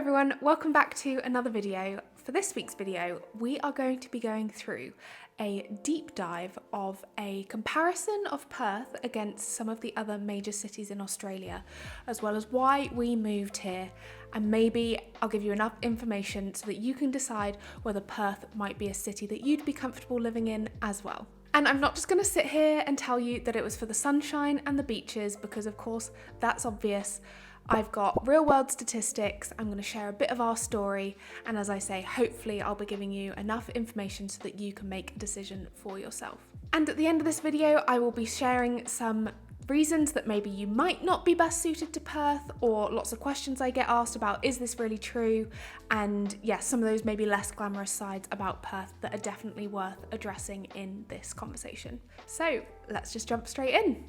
everyone, welcome back to another video. For this week's video, we are going to be going through a deep dive of a comparison of Perth against some of the other major cities in Australia, as well as why we moved here, and maybe I'll give you enough information so that you can decide whether Perth might be a city that you'd be comfortable living in as well. And I'm not just going to sit here and tell you that it was for the sunshine and the beaches, because of course that's obvious. I've got real world statistics, I'm going to share a bit of our story, and as I say, hopefully I'll be giving you enough information so that you can make a decision for yourself. And at the end of this video, I will be sharing some reasons that maybe you might not be best suited to Perth, or lots of questions I get asked about, is this really true? And yes, some of those maybe less glamorous sides about Perth that are definitely worth addressing in this conversation. So let's just jump straight in.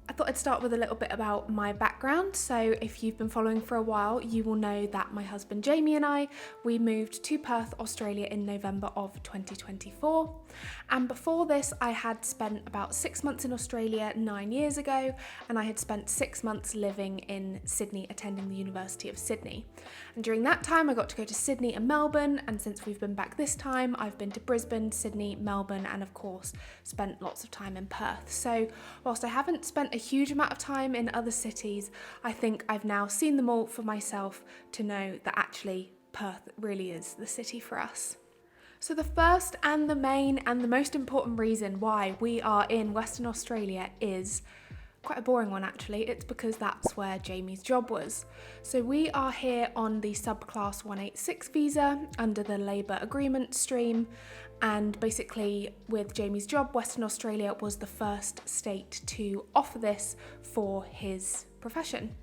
I thought I'd start with a little bit about my background. So if you've been following for a while, you will know that my husband Jamie and I, we moved to Perth, Australia in November of 2024. And before this, I had spent about 6 months in Australia 9 years ago, and I had spent 6 months living in Sydney, attending the University of Sydney. And during that time, I got to go to Sydney and Melbourne, and since we've been back this time, I've been to Brisbane, Sydney, Melbourne, and of course, spent lots of time in Perth. So whilst I haven't spent a huge amount of time in other cities, I think I've now seen them all for myself to know that actually Perth really is the city for us. So the first and the main and the most important reason why we are in Western Australia is quite a boring one actually. It's because that's where Jamie's job was. So we are here on the subclass 186 visa under the Labour agreement stream, and basically with Jamie's job, Western Australia was the first state to offer this for his profession.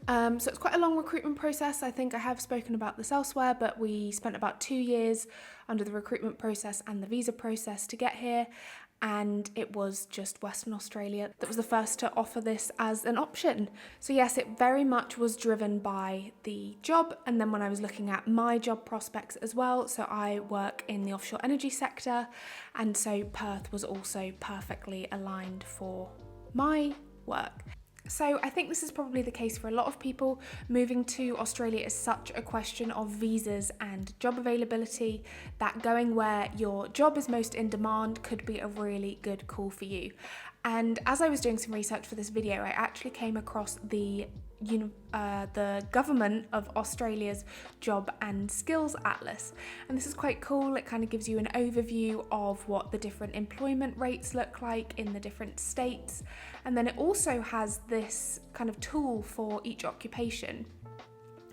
So it's quite a long recruitment process. I think I have spoken about this elsewhere, but we spent about 2 years under the recruitment process and the visa process to get here. And it was just Western Australia that was the first to offer this as an option. So yes, it very much was driven by the job, and then when I was looking at my job prospects as well, so I work in the offshore energy sector, and so Perth was also perfectly aligned for my work. So I think this is probably the case for a lot of people. Moving to Australia is such a question of visas and job availability that going where your job is most in demand could be a really good call for you. And as I was doing some research for this video, I actually came across the government of Australia's job and skills atlas, and this is quite cool. It kind of gives you an overview of what the different employment rates look like in the different states, and then it also has this kind of tool for each occupation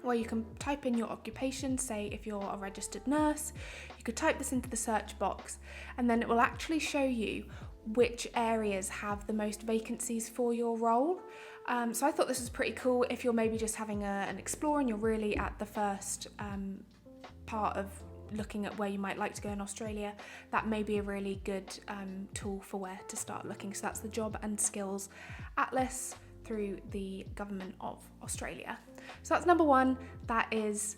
where you can type in your occupation. Say if you're a registered nurse, you could type this into the search box, and then it will actually show you which areas have the most vacancies for your role. So I thought this was pretty cool if you're maybe just having an explore and you're really at the first part of looking at where you might like to go in Australia. That may be a really good tool for where to start looking. So that's the Job and Skills Atlas through the Government of Australia. So that's number one, that is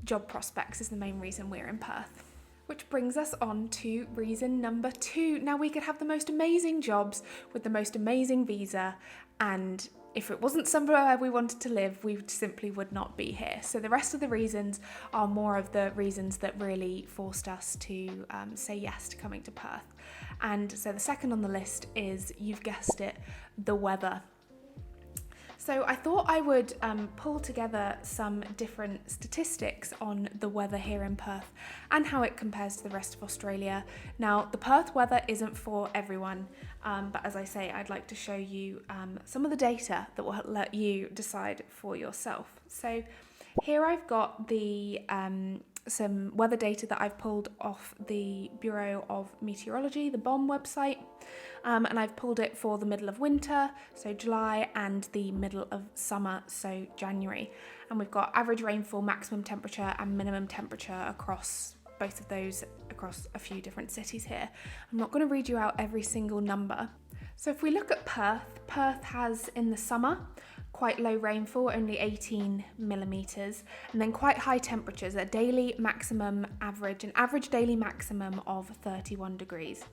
job prospects is the main reason we're in Perth. Which brings us on to reason number two. Now, we could have the most amazing jobs with the most amazing visa, and if it wasn't somewhere we wanted to live, we simply would not be here. So the rest of the reasons are more of the reasons that really forced us to say yes to coming to Perth. And so the second on the list is, you've guessed it, the weather. So I thought I would pull together some different statistics on the weather here in Perth and how it compares to the rest of Australia. Now, the Perth weather isn't for everyone, but as I say, I'd like to show you some of the data that will let you decide for yourself. So here I've got the some weather data that I've pulled off the Bureau of Meteorology, the BOM website, and I've pulled it for the middle of winter, so July, and the middle of summer, so January. And we've got average rainfall, maximum temperature and minimum temperature across both of those, across a few different cities here. I'm not going to read you out every single number. So if we look at Perth, Perth has in the summer quite low rainfall, only 18 millimetres, and then quite high temperatures, a daily maximum average, an average daily maximum of 31 degrees.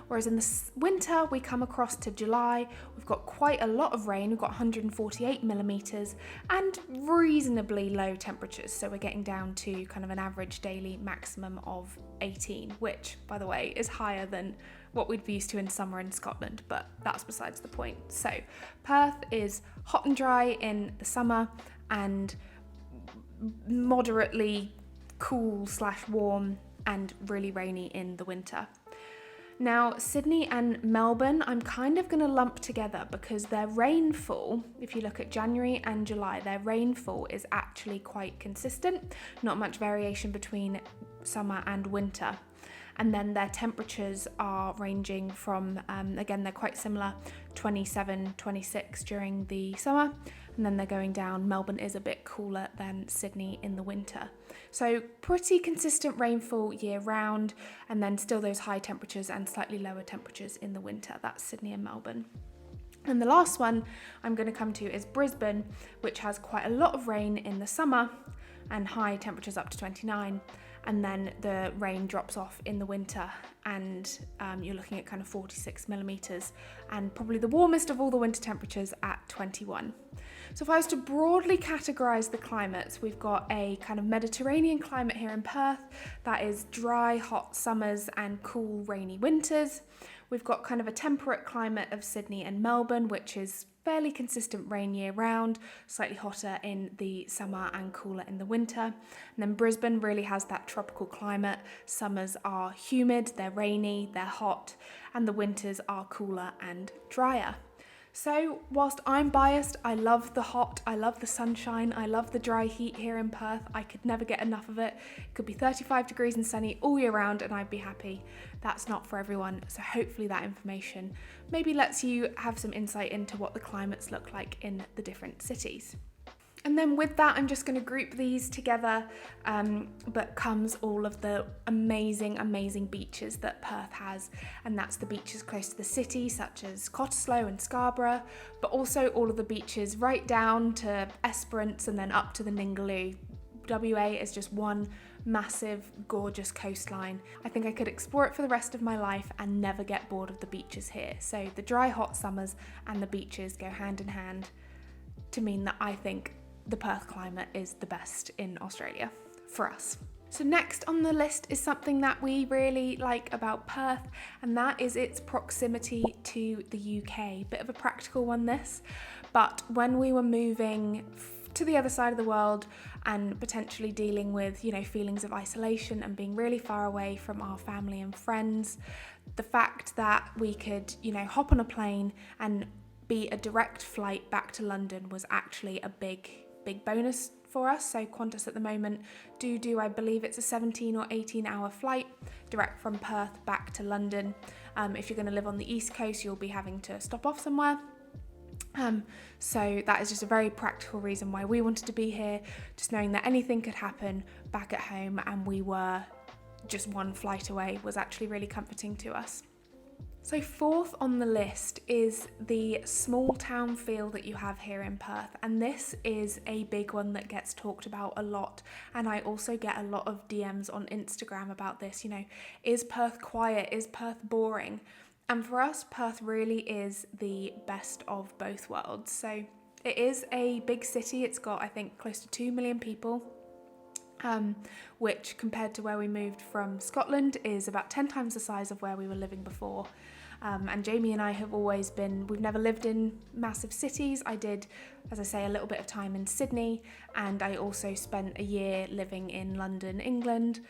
Whereas in the winter, we come across to July, we've got quite a lot of rain, we've got 148 millimetres and reasonably low temperatures. So we're getting down to kind of an average daily maximum of 18, which, by the way, is higher than what we'd be used to in summer in Scotland, but that's besides the point. So Perth is hot and dry in the summer and moderately cool / warm and really rainy in the winter. Now, Sydney and Melbourne, I'm kind of going to lump together because their rainfall, if you look at January and July, their rainfall is actually quite consistent, not much variation between summer and winter. And then their temperatures are ranging from, again, they're quite similar, 27, 26 during the summer, and then they're going down. Melbourne is a bit cooler than Sydney in the winter. So pretty consistent rainfall year round, and then still those high temperatures and slightly lower temperatures in the winter. That's Sydney and Melbourne. And the last one I'm going to come to is Brisbane, which has quite a lot of rain in the summer and high temperatures up to 29. And then the rain drops off in the winter and you're looking at kind of 46 millimetres and probably the warmest of all the winter temperatures at 21. So if I was to broadly categorise the climates, we've got a kind of Mediterranean climate here in Perth that is dry, hot summers and cool, rainy winters. We've got kind of a temperate climate of Sydney and Melbourne, which is fairly consistent rain year round, slightly hotter in the summer and cooler in the winter. And then Brisbane really has that tropical climate. Summers are humid, they're rainy, they're hot, and the winters are cooler and drier. So whilst I'm biased, I love the hot, I love the sunshine, I love the dry heat here in Perth. I could never get enough of it. It could be 35 degrees and sunny all year round and I'd be happy. That's not for everyone, so hopefully that information maybe lets you have some insight into what the climates look like in the different cities. And then with that, I'm just going to group these together, but comes all of the amazing beaches that Perth has. And that's the beaches close to the city, such as Cottesloe and Scarborough, but also all of the beaches right down to Esperance and then up to the Ningaloo. WA is just one massive, gorgeous coastline. I think I could explore it for the rest of my life and never get bored of the beaches here. So the dry, hot summers and the beaches go hand in hand to mean that I think the Perth climate is the best in Australia for us. So next on the list is something that we really like about Perth, and that is its proximity to the UK. Bit of a practical one this, but when we were moving to the other side of the world and potentially dealing with, feelings of isolation and being really far away from our family and friends, the fact that we could, hop on a plane and be a direct flight back to London was actually a big bonus for us. So Qantas at the moment do I believe it's a 17 or 18 hour flight direct from Perth back to London. If you're going to live on the East Coast, you'll be having to stop off somewhere. So that is just a very practical reason why we wanted to be here, just knowing that anything could happen back at home and we were just one flight away was actually really comforting to us. So fourth on the list is the small town feel that you have here in Perth, and this is a big one that gets talked about a lot, and I also get a lot of DMs on Instagram about this. Is Perth quiet? Is Perth boring? And for us, Perth really is the best of both worlds. So it is a big city. It's got, I think, close to 2 million people. Which compared to where we moved from Scotland is about 10 times the size of where we were living before. And Jamie and I have always we've never lived in massive cities. I did, as I say, a little bit of time in Sydney, and I also spent a year living in London, England.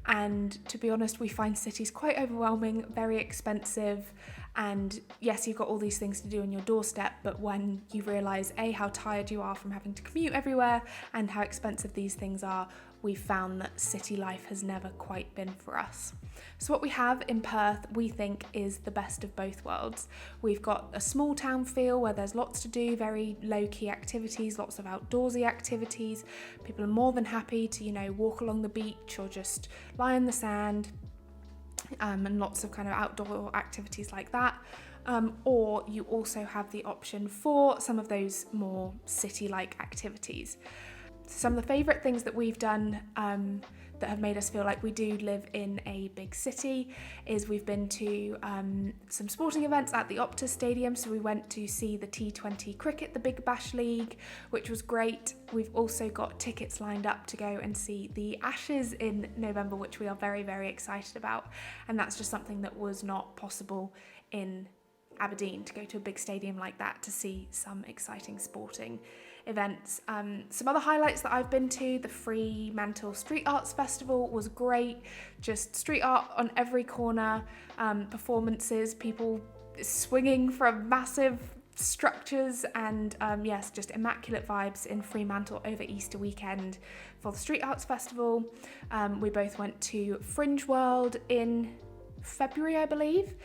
And to be honest, we find cities quite overwhelming, very expensive. And yes, you've got all these things to do on your doorstep, but when you realise how tired you are from having to commute everywhere and how expensive these things are, we've found that city life has never quite been for us. So what we have in Perth, we think, is the best of both worlds. We've got a small town feel where there's lots to do, very low-key activities, lots of outdoorsy activities. People are more than happy to, walk along the beach or just lie in the sand, and lots of kind of outdoor activities like that. Or you also have the option for some of those more city-like activities. Some of the favourite things that we've done that have made us feel like we do live in a big city is we've been to some sporting events at the Optus Stadium. So we went to see the T20 cricket, the Big Bash League, which was great. We've also got tickets lined up to go and see the Ashes in November, which we are very, very excited about. And that's just something that was not possible in Aberdeen, to go to a big stadium like that to see some exciting sporting events. Some other highlights that I've been to, the Fremantle Street Arts Festival was great. Just street art on every corner, performances, people swinging from massive structures, and yes, just immaculate vibes in Fremantle over Easter weekend for the Street Arts Festival. We both went to Fringe World in February, I believe,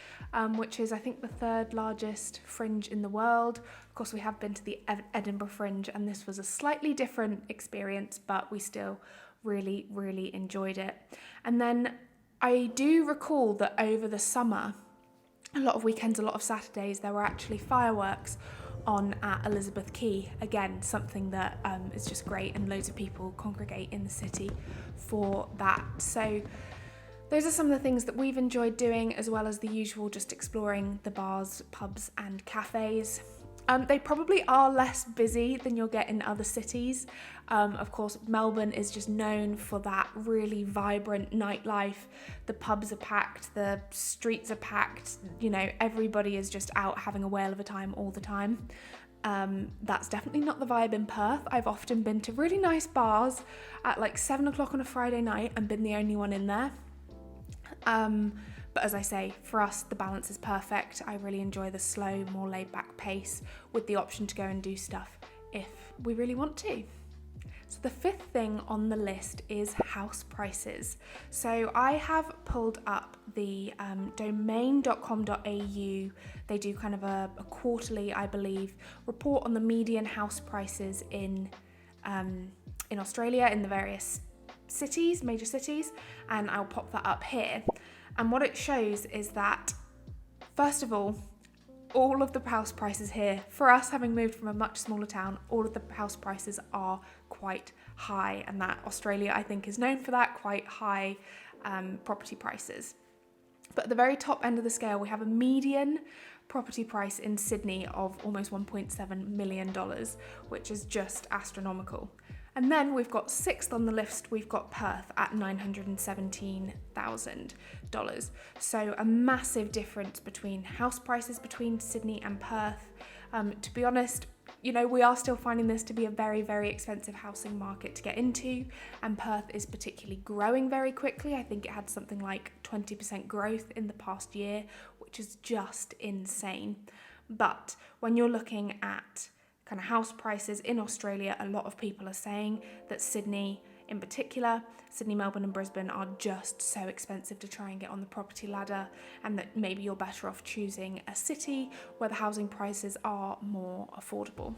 which is, I think, the third largest fringe in the world. Of course, we have been to the Edinburgh Fringe, and this was a slightly different experience, but we still really, really enjoyed it. And then I do recall that over the summer, a lot of weekends, a lot of Saturdays, there were actually fireworks on at Elizabeth Quay. Again, something that is just great, and loads of people congregate in the city for that. So those are some of the things that we've enjoyed doing, as well as the usual just exploring the bars, pubs and cafes. They probably are less busy than you'll get in other cities. Of course, Melbourne is just known for that really vibrant nightlife. The pubs are packed, the streets are packed, you know, everybody is just out having a whale of a time all the time. That's definitely not the vibe in Perth. I've often been to really nice bars at like 7 o'clock on a Friday night and been the only one in there. But as I say, for us, the balance is perfect. I really enjoy the slow, more laid back pace with the option to go and do stuff if we really want to. So the fifth thing on the list is house prices. So I have pulled up the domain.com.au. They do kind of a quarterly, I believe, report on the median house prices in Australia, in the various cities, major cities, and I'll pop that up here. And what it shows is that, first of all of the house prices here, for us having moved from a much smaller town, all of the house prices are quite high, and that Australia, I think, is known for that, quite high property prices. But at the very top end of the scale, we have a median property price in Sydney of almost $1.7 million, which is just astronomical. And then we've got sixth on the list, we've got Perth at $917,000. So a massive difference between house prices between Sydney and Perth. To be honest, you know, we are still finding this to be a very, very expensive housing market to get into, and Perth is particularly growing very quickly. I think it had something like 20% growth in the past year, which is just insane. But when you're looking at kind of house prices in Australia, a lot of people are saying that Sydney in particular, Sydney, Melbourne and Brisbane are just so expensive to try and get on the property ladder, and that maybe you're better off choosing a city where the housing prices are more affordable.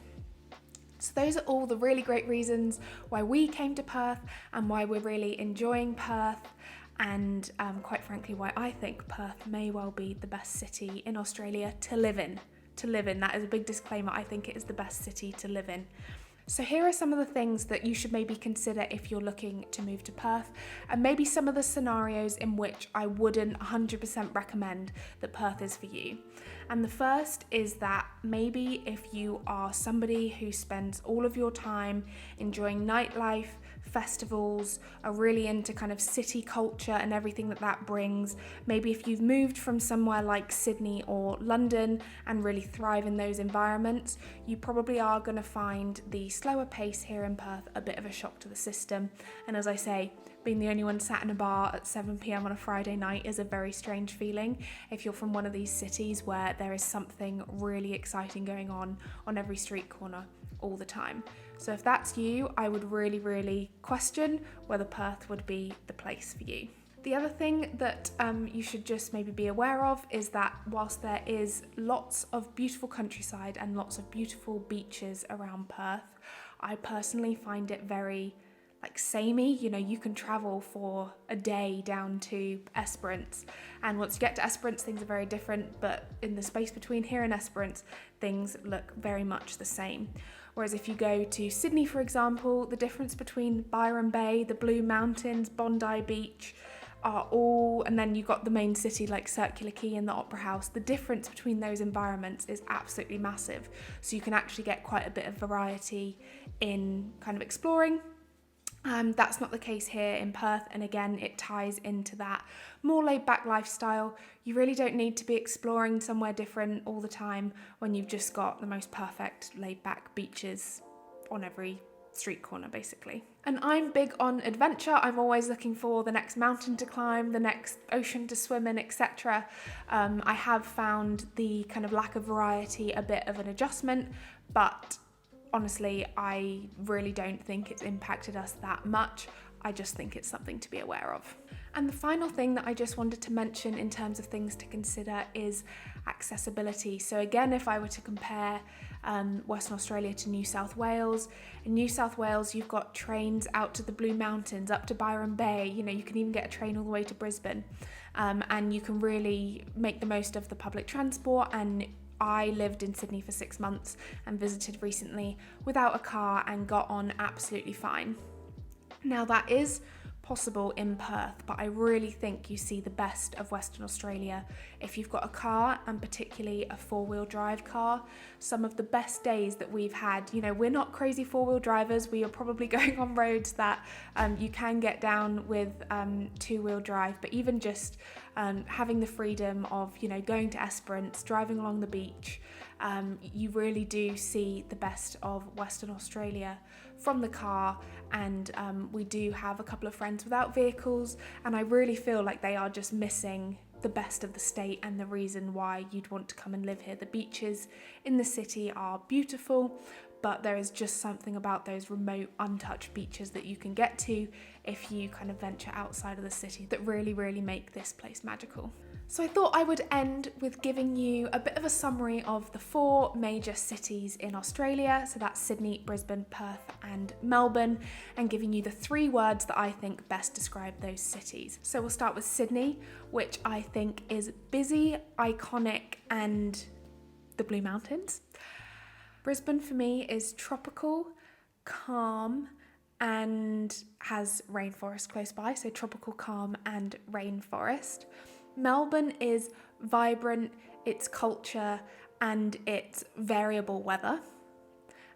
So those are all the really great reasons why we came to Perth and why we're really enjoying Perth, and quite frankly why I think Perth may well be the best city in Australia to live in. That is a big disclaimer. I think it is the best city to live in. So here are some of the things that you should maybe consider if you're looking to move to Perth, and maybe some of the scenarios in which I wouldn't 100% recommend that Perth is for you. And the first is that maybe if you are somebody who spends all of your time enjoying nightlife, festivals, are really into kind of city culture and everything that brings, maybe if you've moved from somewhere like Sydney or London and really thrive in those environments, you probably are going to find the slower pace here in Perth a bit of a shock to the system. And as I say, being the only one sat in a bar at 7 p.m. on a Friday night is a very strange feeling if you're from one of these cities where there is something really exciting going on every street corner all the time. So if that's you, I would really, really question whether Perth would be the place for you. The other thing that you should just maybe be aware of is that whilst there is lots of beautiful countryside and lots of beautiful beaches around Perth, I personally find it very samey. You know, you can travel for a day down to Esperance, and once you get to Esperance, things are very different, but in the space between here and Esperance, things look very much the same. Whereas if you go to Sydney, for example, the difference between Byron Bay, the Blue Mountains, Bondi Beach, and then you've got the main city like Circular Quay and the Opera House. The difference between those environments is absolutely massive. So you can actually get quite a bit of variety in kind of exploring. That's not the case here in Perth, and again it ties into that more laid back lifestyle. You really don't need to be exploring somewhere different all the time when you've just got the most perfect laid back beaches on every street corner basically. And I'm big on adventure. I'm always looking for the next mountain to climb, the next ocean to swim in, etc. I have found the kind of lack of variety a bit of an adjustment, but honestly, I really don't think it's impacted us that much. I just think it's something to be aware of. And the final thing that I just wanted to mention in terms of things to consider is accessibility. So again, if I were to compare Western Australia to New South Wales, in New South Wales you've got trains out to the Blue Mountains, up to Byron Bay, you know, you can even get a train all the way to Brisbane, and you can really make the most of the public transport. And I lived in Sydney for 6 months and visited recently without a car and got on absolutely fine. Now that is possible in Perth, but I really think you see the best of Western Australia if you've got a car, and particularly a 4-wheel drive car. Some of the best days that we've had, you know, we're not crazy 4-wheel drivers, we are probably going on roads that you can get down with 2-wheel drive, but even just having the freedom of, you know, going to Esperance, driving along the beach, you really do see the best of Western Australia from the car. And we do have a couple of friends without vehicles, and I really feel like they are just missing the best of the state and the reason why you'd want to come and live here. The beaches in the city are beautiful, but there is just something about those remote, untouched beaches that you can get to if you kind of venture outside of the city that really, really make this place magical. So I thought I would end with giving you a bit of a summary of the 4 major cities in Australia. So that's Sydney, Brisbane, Perth and Melbourne, and giving you the 3 words that I think best describe those cities. So we'll start with Sydney, which I think is busy, iconic and the Blue Mountains. Brisbane for me is tropical, calm and has rainforest close by, so tropical, calm and rainforest. Melbourne is vibrant, its culture and its variable weather.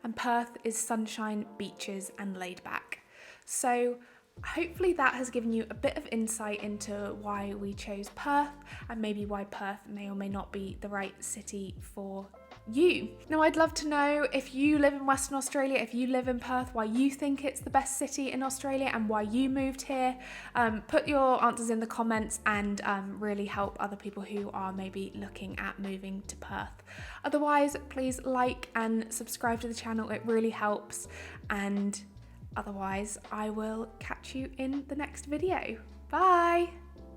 And Perth is sunshine, beaches and laid back. So hopefully that has given you a bit of insight into why we chose Perth, and maybe why Perth may or may not be the right city for you. Now I'd love to know, if you live in Western Australia, if you live in Perth, why you think it's the best city in Australia and why you moved here. Put your answers in the comments and really help other people who are maybe looking at moving to Perth. Otherwise, please like and subscribe to the channel, it really helps. And otherwise, I will catch you in the next video. Bye!